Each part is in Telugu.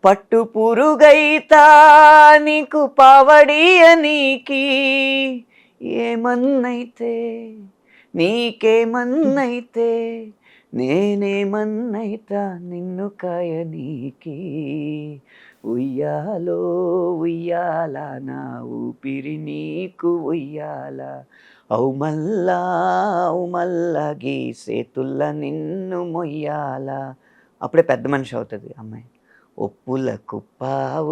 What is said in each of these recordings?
పట్టు పురుగైతా నీకు పావడియనీకి ఏమన్నైతే నీకేమన్నైతే నేనేమన్నైతా నిన్ను కాయనీకి ఉయ్యాలో ఉయ్యాల నా ఊపిరి నీకు ఉయ్యాల అవు మల్లా గీసేతుల్ల నిన్ను మొయ్యాల. అప్పుడే పెద్ద మనిషి అవుతుంది అమ్మాయి. ఒప్పుల కుప్ప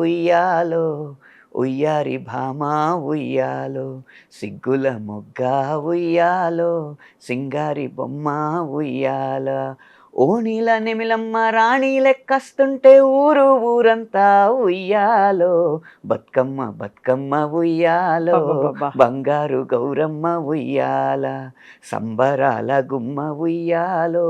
ఉయ్యాలో ఉయ్యారి భామ ఉయ్యాలో సిగ్గుల మొగ్గ ఉయ్యాలో సింగారి బొమ్మ ఉయ్యాల ఓణీల నెమిలమ్మ రాణి లెక్కస్తుంటే ఊరు ఊరంతా ఉయ్యాలో బతుకమ్మ బతుకమ్మ ఉయ్యాలో అబ్బబ్బబ్బా! బంగారు గౌరమ్మ ఉయ్యాల సంబరాల గుమ్మ ఉయ్యాలో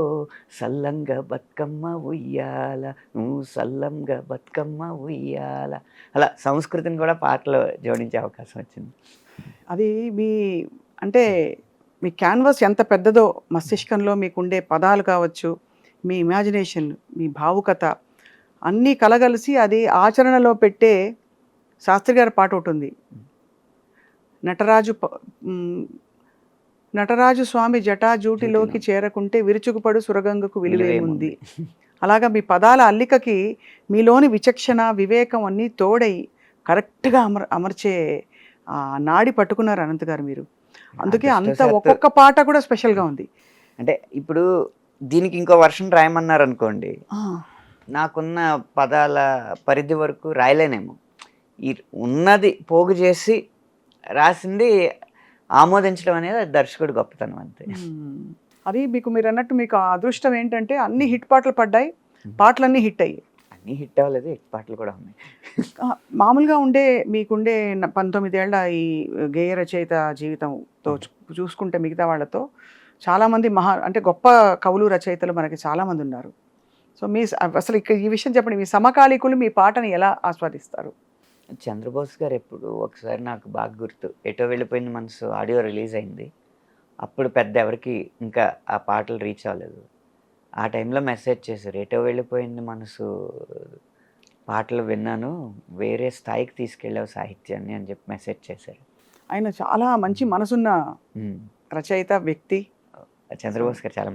సల్లంగా బతుకమ్మ ఉయ్యాల నువ్వు సల్లంగా బతుకమ్మ ఉయ్యాల. అలా సంస్కృతిని కూడా పాటలో జోడించే అవకాశం వచ్చింది. అది మీ అంటే మీ క్యాన్వాస్ ఎంత పెద్దదో మస్తిష్కంలో మీకుండే పదాలు కావచ్చు, మీ ఇమాజినేషన్, మీ భావుకత అన్నీ కలగలిసి అది ఆచరణలో పెట్టే శాస్త్రి గారి పాట ఒకటి ఉంది. నటరాజు స్వామి జటాజూటిలోకి చేరకుంటే విరుచుకుపడు సురగంగకు విలువేముంది. అలాగా మీ పదాల అల్లికకి మీలోని విచక్షణ వివేకం అన్నీ తోడై కరెక్ట్గా అమర్చే నాడి పట్టుకున్నారు అనంత్ గారు మీరు. అందుకే అంత ఒక్కొక్క పాట కూడా స్పెషల్గా ఉంది. అంటే ఇప్పుడు దీనికి ఇంకో వర్షన్ రాయమన్నారు అనుకోండి, నాకున్న పదాల పరిధి వరకు రాయలేనేమో. ఈ ఉన్నది పోగు చేసి రాసింది ఆమోదించడం అనేది దర్శకుడు గొప్పతనం అంతే. అది మీకు మీరు అన్నట్టు మీకు ఆ అదృష్టం ఏంటంటే అన్ని హిట్ పాటలు పడ్డాయి, పాటలన్నీ హిట్ అయ్యాయి. అన్నీ హిట్ అవ్వలేదు, హిట్ పాటలు కూడా ఉన్నాయి. మామూలుగా మీకుండే 19 ఏళ్ల ఈ గేయ రచయిత జీవితంతో చూసుకుంటే మిగతా వాళ్ళతో చాలామంది అంటే గొప్ప కవులు రచయితలు మనకి చాలామంది ఉన్నారు. సో అసలు ఇక్కడ ఈ విషయం చెప్పండి, మీ సమకాలీకులు మీ పాటని ఎలా ఆస్వాదిస్తారు? చంద్రబోస్ గారు ఎప్పుడు ఒకసారి నాకు బాగా గుర్తు, ఎటో వెళ్ళిపోయింది మనసు ఆడియో రిలీజ్ అయింది. అప్పుడు పెద్ద ఎవరికి ఇంకా ఆ పాటలు రీచ్ అవ్వలేదు. ఆ టైంలో మెసేజ్ చేశారు, ఎటో వెళ్ళిపోయింది మనసు పాటలు విన్నాను, వేరే స్థాయికి తీసుకెళ్ళావు సాహిత్యాన్ని అని చెప్పి మెసేజ్ చేశారు. ఆయన చాలా మంచి మనసున్న రచయిత వ్యక్తి. చంద్రబోస్ గారు చాలా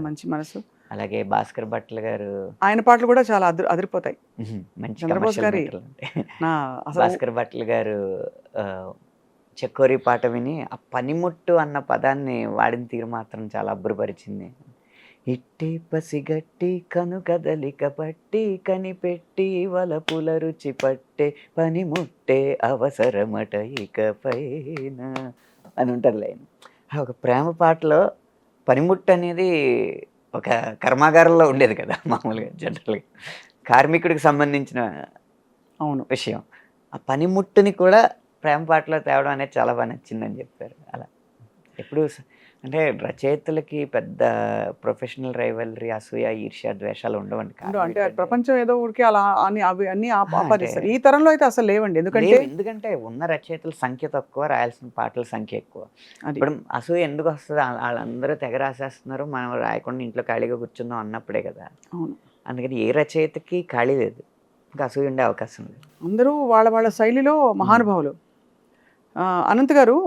మంచి మనసు. అలాగే భాస్కర్ భట్ల గారు, ఆయన పాటలు కూడా చాలా అదిరిపోతాయి. మంచి చంద్రబోస్ గారి భాస్కర్ భట్ల గారు చెక్కోరి పాట విని ఆ పనిముట్టు అన్న పదాన్ని వాడిన తీరు మాత్రం చాలా అబ్బురపరిచింది. ఇట్టి పసిగట్టి కను కదలిక పట్టి కనిపెట్టి వలపుల రుచి పట్టే పనిముట్టే అవసరమట ఇకపైన అని ఉంటుంది లైన్. ఒక ప్రేమ పాటలో పనిముట్టు అనేది ఒక కర్మాగారంలో ఉండేది కదా మామూలుగా, జనరల్గా కార్మికుడికి సంబంధించిన విషయం. ఆ పనిముట్టుని కూడా ప్రేమ పాటలో తేవడం అనేది చాలా బాగా నచ్చిందని చెప్పారు. అలా ఎప్పుడు అంటే రచయితలకి పెద్ద ప్రొఫెషనల్ రైవలరీ, అసూయ, ఈర్ష్య, ద్వేషాలు ఉండవండి. అంటే ప్రపంచం ఏదో ఊరికి అలా అవి అన్ని ఆపాదిస్తారు. ఈ తరంలో అయితే అసలు లేవండి. ఎందుకంటే ఉన్న రచయితల సంఖ్య తక్కువ, రాయాల్సిన పాటల సంఖ్య ఎక్కువ. ఇప్పుడు అసూయ ఎందుకు వస్తుంది? వాళ్ళందరూ తెగ రాసేస్తున్నారు, మనం రాయకుండా ఇంట్లో ఖాళీగా కూర్చుందాం అన్నప్పుడే కదా. అందుకని ఏ రచయితకి ఖాళీ లేదు, ఇంకా అసూయ ఉండే అవకాశం లేదు. అందరూ వాళ్ళ వాళ్ళ శైలిలో మహానుభావులు. అనంత్ గారు,